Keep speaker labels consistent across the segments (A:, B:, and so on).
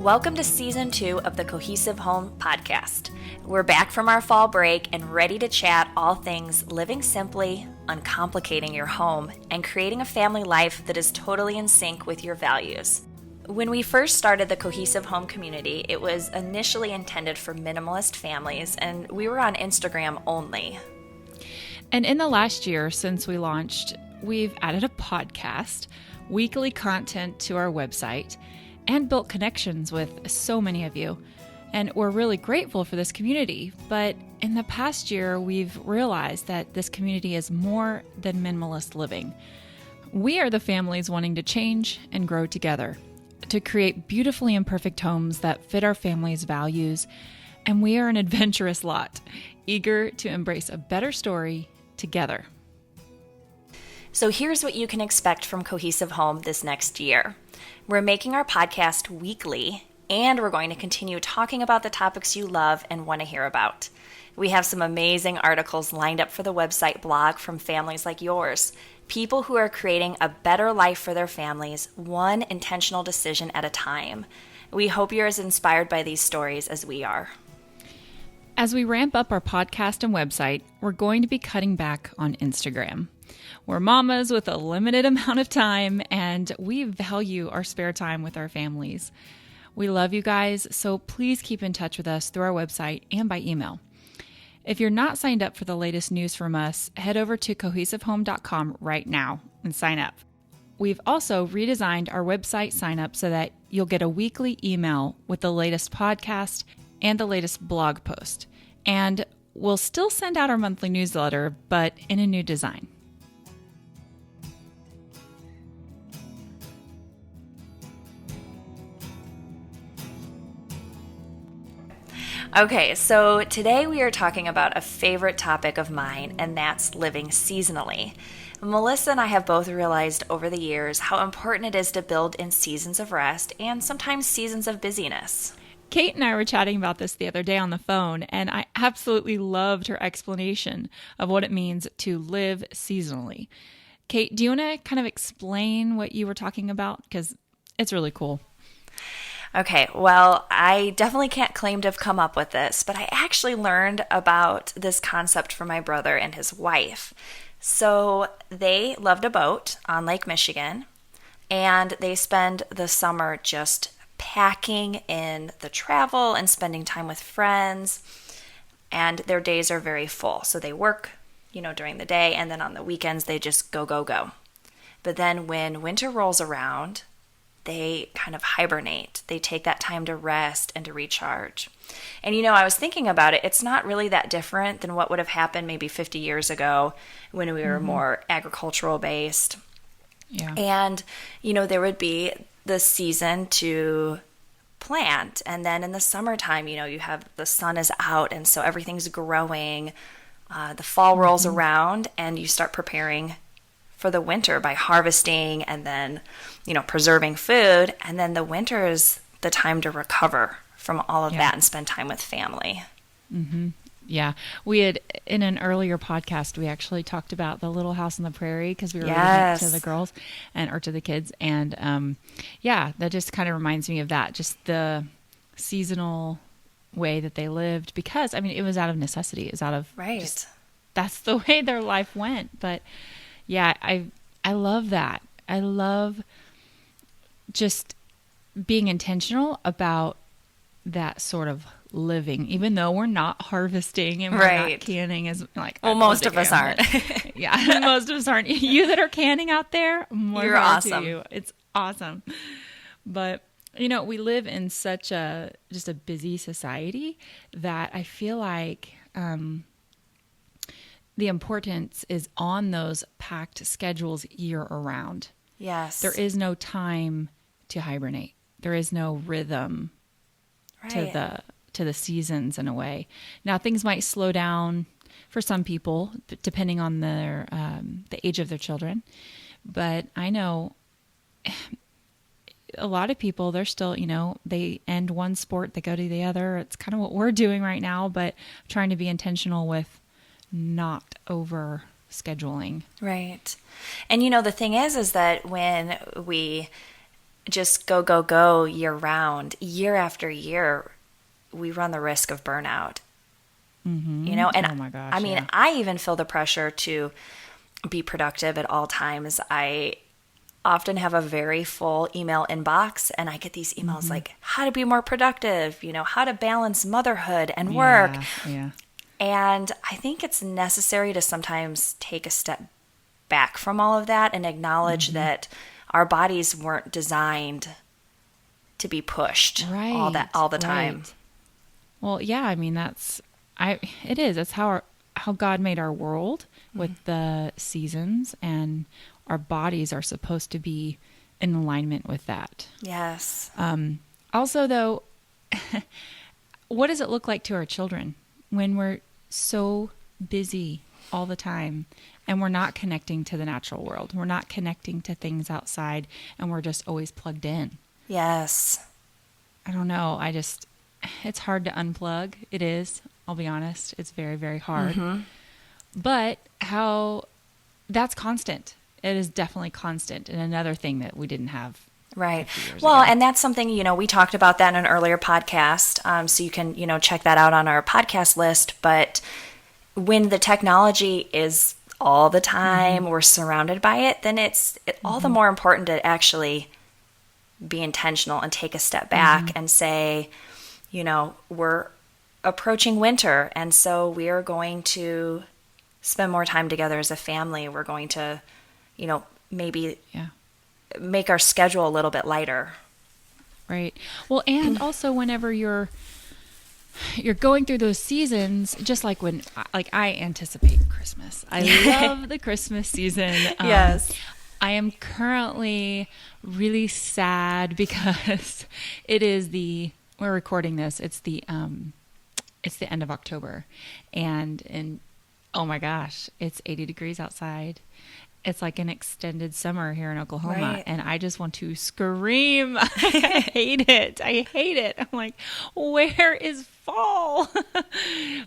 A: Welcome to Season 2 of the Cohesive Home Podcast. We're back from our fall break and ready to chat all things living simply, uncomplicating your home, and creating a family life that is totally in sync with your values. When we first started the Cohesive Home community, it was initially intended for minimalist families, and we were on Instagram only.
B: And in the last year since we launched, we've added a podcast, weekly content to our website, and built connections with so many of you. And we're really grateful for this community. But in the past year, we've realized that this community is more than minimalist living. We are the families wanting to change and grow together, to create beautifully imperfect homes that fit our family's values. And we are an adventurous lot, eager to embrace a better story together.
A: So here's what you can expect from Cohesive Home this next year. We're making our podcast weekly, and we're going to continue talking about the topics you love and want to hear about. We have some amazing articles lined up for the website blog from families like yours, people who are creating a better life for their families, one intentional decision at a time. We hope you're as inspired by these stories as we are.
B: As we ramp up our podcast and website, we're going to be cutting back on Instagram. We're mamas with a limited amount of time, and we value our spare time with our families. We love you guys, so please keep in touch with us through our website and by email. If you're not signed up for the latest news from us, head over to cohesivehome.com right now and sign up. We've also redesigned our website sign up so that you'll get a weekly email with the latest podcast and the latest blog post. And we'll still send out our monthly newsletter, but in a new design.
A: Okay, so today we are talking about a favorite topic of mine, and that's living seasonally. Melissa and I have both realized over the years how important it is to build in seasons of rest and sometimes seasons of busyness.
B: Kate and I were chatting about this the other day on the phone, and I absolutely loved her explanation of what it means to live seasonally. Kate, do you want to kind of explain what you were talking about? Because it's really cool.
A: Okay, well, I definitely can't claim to have come up with this, but I actually learned about this concept from my brother and his wife. So they loved a boat on Lake Michigan, and they spend the summer just packing in the travel and spending time with friends, and their days are very full. So they work, during the day, and then on the weekends they just go, go, go. But then when winter rolls around, they kind of hibernate. They take that time to rest and to recharge. And I was thinking about it. It's not really that different than what would have happened maybe 50 years ago when we were more agricultural based.
B: Yeah.
A: And, there would be the season to plant. And then in the summertime, you have the sun is out and so everything's growing. The fall rolls around and you start preparing for the winter by harvesting and then, preserving food. And then the winter is the time to recover from all of that and spend time with family.
B: Mm-hmm. Yeah. We had, in an earlier podcast, we actually talked about the Little House on the Prairie because we were reading it to the girls or to the kids. And that just kind of reminds me of that, just the seasonal way that they lived because, it was out of necessity. It was out of, that's the way their life went. But yeah, I love that. I love just being intentional about that sort of living, even though we're not harvesting and we're not canning as
A: most of us aren't.
B: Yeah, most of us aren't. You that are canning out there,
A: you're awesome.
B: You. It's awesome. But we live in such just a busy society that I feel like the importance is on those packed schedules year around.
A: Yes.
B: There is no time to hibernate. There is no rhythm to the seasons in a way. Now things might slow down for some people depending on their the age of their children. But I know a lot of people, they're still, they end one sport, they go to the other. It's kind of what we're doing right now, but trying to be intentional with not over scheduling.
A: Right. And the thing is that when we just go, go, go year round, year after year, we run the risk of burnout. And
B: Oh my gosh,
A: I mean,
B: yeah.
A: I even feel the pressure to be productive at all times. I often have a very full email inbox, and I get these emails like how to be more productive, how to balance motherhood and work.
B: Yeah.
A: And I think it's necessary to sometimes take a step back from all of that and acknowledge that our bodies weren't designed to be pushed all the time.
B: Right. Well, yeah, I mean it is. That's how God made our world with the seasons, and our bodies are supposed to be in alignment with that.
A: Yes.
B: Also, though, what does it look like to our children when we're so busy all the time and we're not connecting to the natural world? We're not connecting to things outside, and we're just always plugged in.
A: Yes.
B: I don't know. It's hard to unplug. It is. I'll be honest. It's very, very hard. But that's constant. It is definitely constant. And another thing that we didn't have.
A: Right.
B: 50 years
A: Well,
B: ago.
A: and that's something, we talked about that in an earlier podcast. So you can, check that out on our podcast list. But when the technology is all the time, we're surrounded by it, then it's all the more important to actually be intentional and take a step back and say, we're approaching winter, and so we are going to spend more time together as a family. We're going to, maybe make our schedule a little bit lighter.
B: Right. Well, and also whenever you're going through those seasons, just like I anticipate Christmas. I love the Christmas season.
A: Yes.
B: I am currently really sad because we're recording this. It's the end of October, and oh my gosh, it's 80 degrees outside. It's like an extended summer here in Oklahoma,
A: Right.
B: and I just want to scream. I hate it. I'm like, where is fall?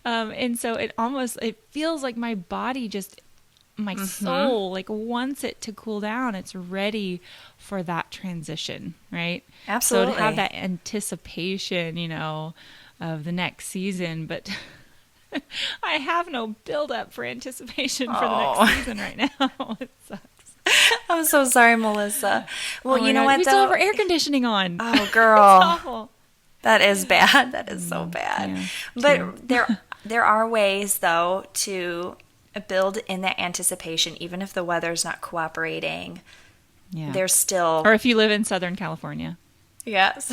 B: And so it feels like my body my soul wants it to cool down. It's ready for that transition, right?
A: Absolutely.
B: So to have that anticipation, of the next season, but I have no build up for anticipation for the next season right now. It sucks.
A: I'm so sorry, Melissa. Well,
B: Oh
A: you know
B: God.
A: what,
B: We
A: though?
B: still have our air conditioning on.
A: Oh,
B: It's
A: girl.
B: awful.
A: That is bad. That is so bad.
B: Yeah,
A: But there are ways, though, to build in that anticipation, even if the weather's not cooperating.
B: Yeah.
A: There's still...
B: Or if you live in Southern California.
A: Yes.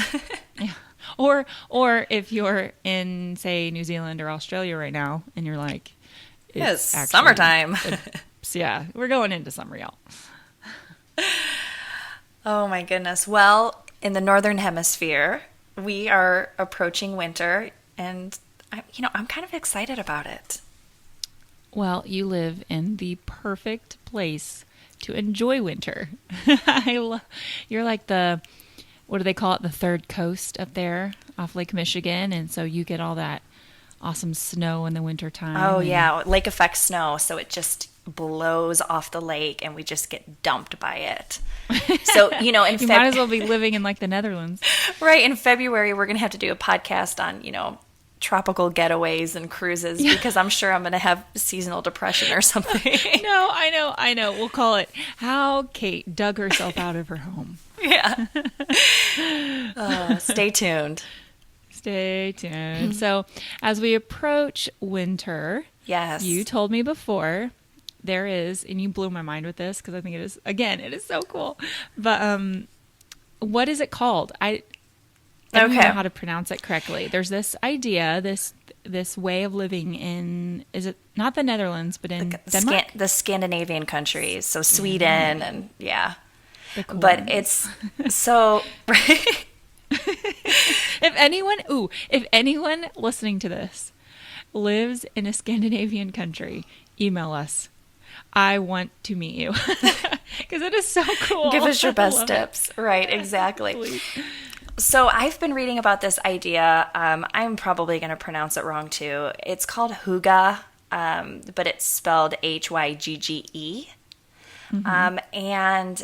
B: Yeah. Or if you're in, say, New Zealand or Australia right now, and you're like,
A: It's
B: actually-
A: summertime.
B: Yeah, we're going into summer, y'all.
A: Oh, my goodness. Well, in the Northern Hemisphere, we are approaching winter, and I'm kind of excited about it.
B: Well, you live in the perfect place to enjoy winter. You're like what do they call it? The third coast up there off Lake Michigan. And so you get all that awesome snow in the wintertime.
A: Oh, yeah. Lake effect snow. So it just blows off the lake, and we just get dumped by it. So, in
B: You might as well be living in like the Netherlands.
A: Right. In February, we're going to have to do a podcast on, tropical getaways and cruises, because I'm sure I'm going to have seasonal depression or something.
B: No, I know. We'll call it How Kate Dug Herself Out of Her Home.
A: Yeah. Stay tuned.
B: Stay tuned. So as we approach winter,
A: Yes.
B: you told me before there is, and you blew my mind with this because I think it is so cool. But what is it called? I don't even know how to pronounce it correctly. There's this idea, this way of living in, is it not the Netherlands, but in Denmark?
A: The Scandinavian countries. So Sweden and yeah.
B: The cool
A: But
B: ones.
A: it's so...
B: If anyone listening to this lives in a Scandinavian country, email us. I want to meet you because it is so cool.
A: Give us your
B: I
A: best
B: love it.
A: tips. Right, exactly.
B: Please.
A: So I've been reading about this idea. I'm probably going to pronounce it wrong too. It's called Hygge, but it's spelled Hygge. And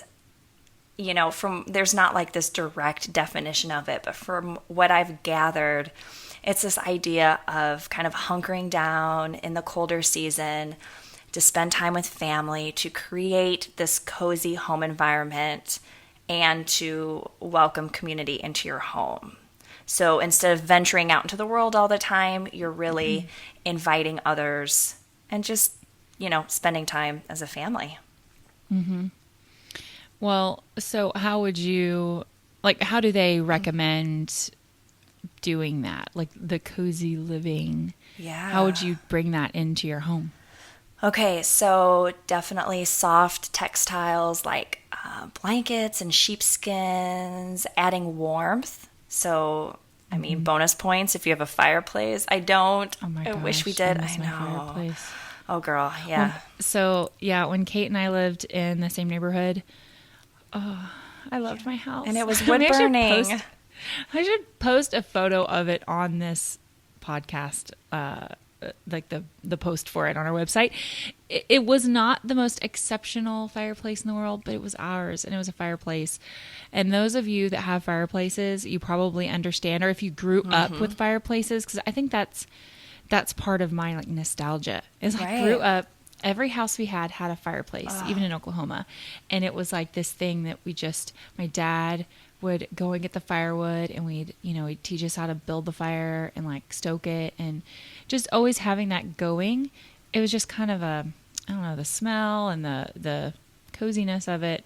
A: from there's not like this direct definition of it, but from what I've gathered, it's this idea of kind of hunkering down in the colder season to spend time with family, to create this cozy home environment, and to welcome community into your home. So instead of venturing out into the world all the time, you're really inviting others and just, spending time as a family.
B: Mm-hmm. Well, so how do they recommend doing that? Like the cozy living?
A: Yeah.
B: How would you bring that into your home?
A: Okay, so definitely soft textiles like blankets and sheepskins, adding warmth. So, bonus points if you have a fireplace. I don't.
B: Oh my
A: I
B: gosh,
A: wish we did.
B: miss
A: I
B: my
A: know.
B: fireplace.
A: Oh, girl, yeah.
B: When Kate and I lived in the same neighborhood, I loved my house.
A: And it was wood burning.
B: I should post a photo of it on this podcast, like the post for it on our website. It was not the most exceptional fireplace in the world, but it was ours, and it was a fireplace. And those of you that have fireplaces, you probably understand, or if you grew up with fireplaces, because I think that's part of my like nostalgia. Is I grew up. Every house we had a fireplace, even in Oklahoma. And it was like this thing that my dad would go and get the firewood, and he'd teach us how to build the fire and like stoke it, and just always having that going. It was just kind of the smell and the coziness of it.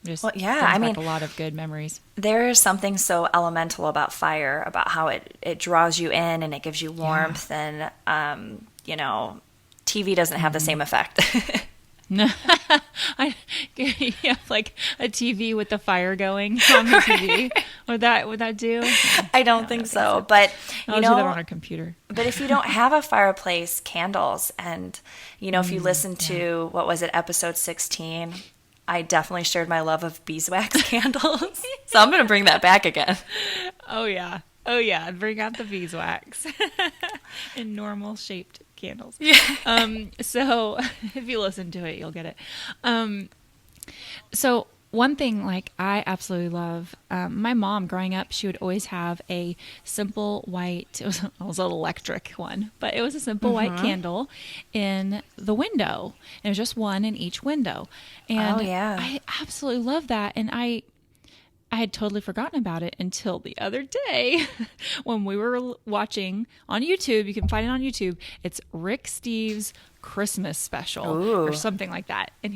B: Just brings back a lot of good memories.
A: There is something so elemental about fire, about how it draws you in and it gives you warmth, and TV doesn't have the same effect.
B: No, you have like a TV with the fire going on the TV. Would that do?
A: I don't think so. But
B: I'll do that on our computer.
A: But if you don't have a fireplace, candles, and if you listen to what was it, episode 16, I definitely shared my love of beeswax candles. So I'm going to bring that back again.
B: Oh yeah, bring out the beeswax in normal shaped candles. Yeah. So if you listen to it, you'll get it. So one thing like I absolutely love, my mom growing up, she would always have a simple white, it was an electric one, but it was a simple white candle in the window. And it was just one in each window. And I absolutely love that. And I had totally forgotten about it until the other day when we were watching on YouTube. You can find it on YouTube. It's Rick Steves' Christmas special or something like that. And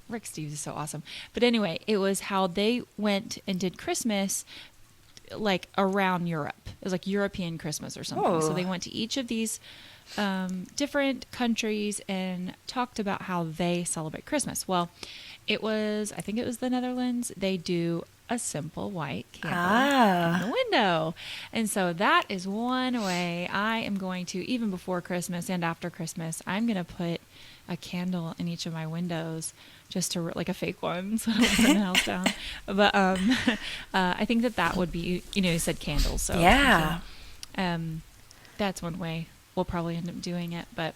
B: Rick Steves is so awesome. But anyway, it was how they went and did Christmas like around Europe. It was like European Christmas or something. So they went to each of these different countries and talked about how they celebrate Christmas. Well, I think it was the Netherlands. They do a simple white candle in the window. And so that is one way I am going to, even before Christmas and after Christmas, I'm going to put a candle in each of my windows, just to like a fake one, so I don't burn the house down. But I think that would be, you said candles. So that's one way we'll probably end up doing it. But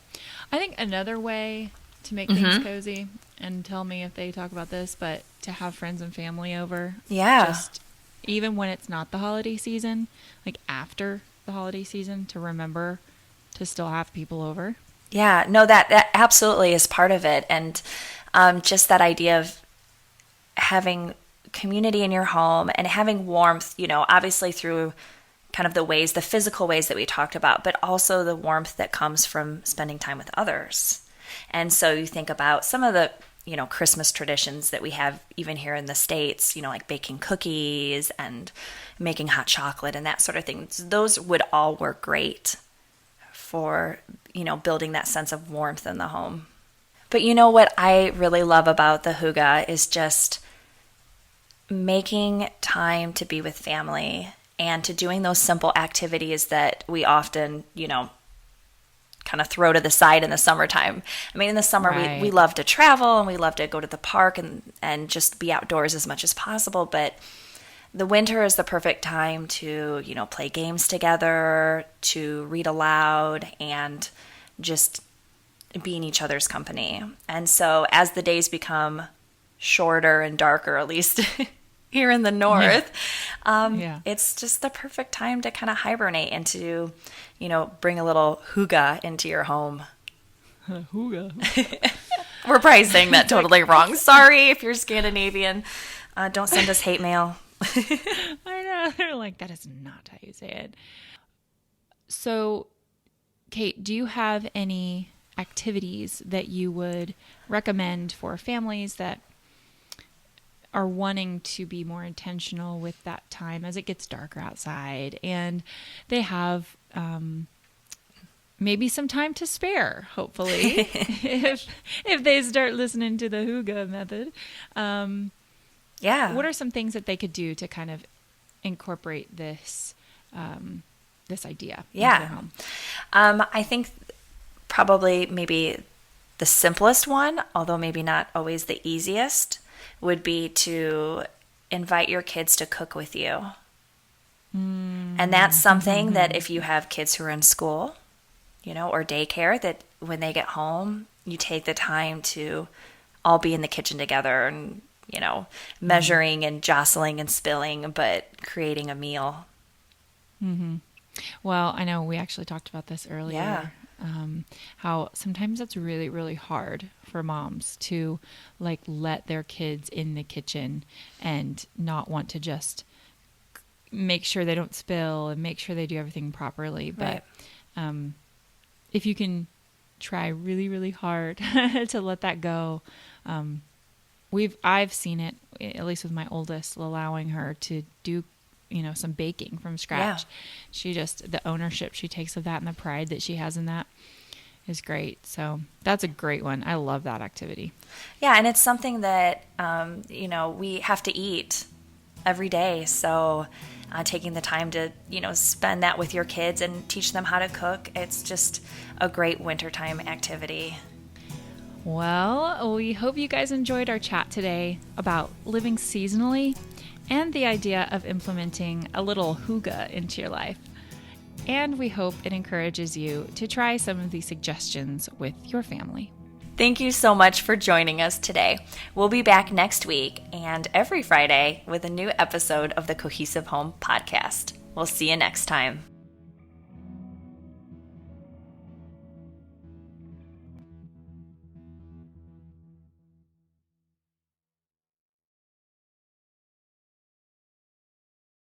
B: I think another way to make things cozy, and tell me if they talk about this, but to have friends and family over.
A: Yeah.
B: Just even when it's not the holiday season, like after the holiday season, to remember to still have people over.
A: Yeah, no, that absolutely is part of it. And just that idea of having community in your home and having warmth, obviously through kind of the physical ways that we talked about, but also the warmth that comes from spending time with others. And so you think about some of the, Christmas traditions that we have even here in the States, like baking cookies and making hot chocolate and that sort of thing. Those would all work great for, building that sense of warmth in the home. But what I really love about the Hygge is just making time to be with family and to doing those simple activities that we often, kind of throw to the side in the summertime. I mean, in the summer, we love to travel and we love to go to the park and just be outdoors as much as possible. But the winter is the perfect time to, play games together, to read aloud, and just be in each other's company. And so as the days become shorter and darker, at least here in the north.
B: Yeah.
A: It's just the perfect time to kind of hibernate and to, bring a little hygge into your home.
B: Hygge.
A: We're probably saying that totally wrong. Sorry if you're Scandinavian. Don't send us hate mail.
B: I know. They're like, that is not how you say it. So, Kate, do you have any activities that you would recommend for families that are wanting to be more intentional with that time as it gets darker outside and they have maybe some time to spare, hopefully, if they start listening to the hygge method?
A: Yeah.
B: What are some things that they could do to kind of incorporate this this idea into their home?
A: I think probably maybe the simplest one, although maybe not always the easiest, would be to invite your kids to cook with you. And that's something that if you have kids who are in school, or daycare, that when they get home, you take the time to all be in the kitchen together and, measuring and jostling and spilling, but creating a meal.
B: Mm-hmm. Well, I know we actually talked about this earlier.
A: Yeah.
B: How sometimes it's really, really hard for moms to let their kids in the kitchen and not want to just make sure they don't spill and make sure they do everything properly. But if you can try really, really hard to let that go, I've seen it, at least with my oldest, allowing her to do some baking from scratch. Yeah. The ownership she takes of that and the pride that she has in that is great. So that's a great one. I love that activity.
A: Yeah. And it's something that, we have to eat every day. So taking the time to, spend that with your kids and teach them how to cook, it's just a great wintertime activity.
B: Well, we hope you guys enjoyed our chat today about living seasonally and the idea of implementing a little hygge into your life. And we hope it encourages you to try some of these suggestions with your family.
A: Thank you so much for joining us today. We'll be back next week and every Friday with a new episode of the Cohesive Home Podcast. We'll see you next time.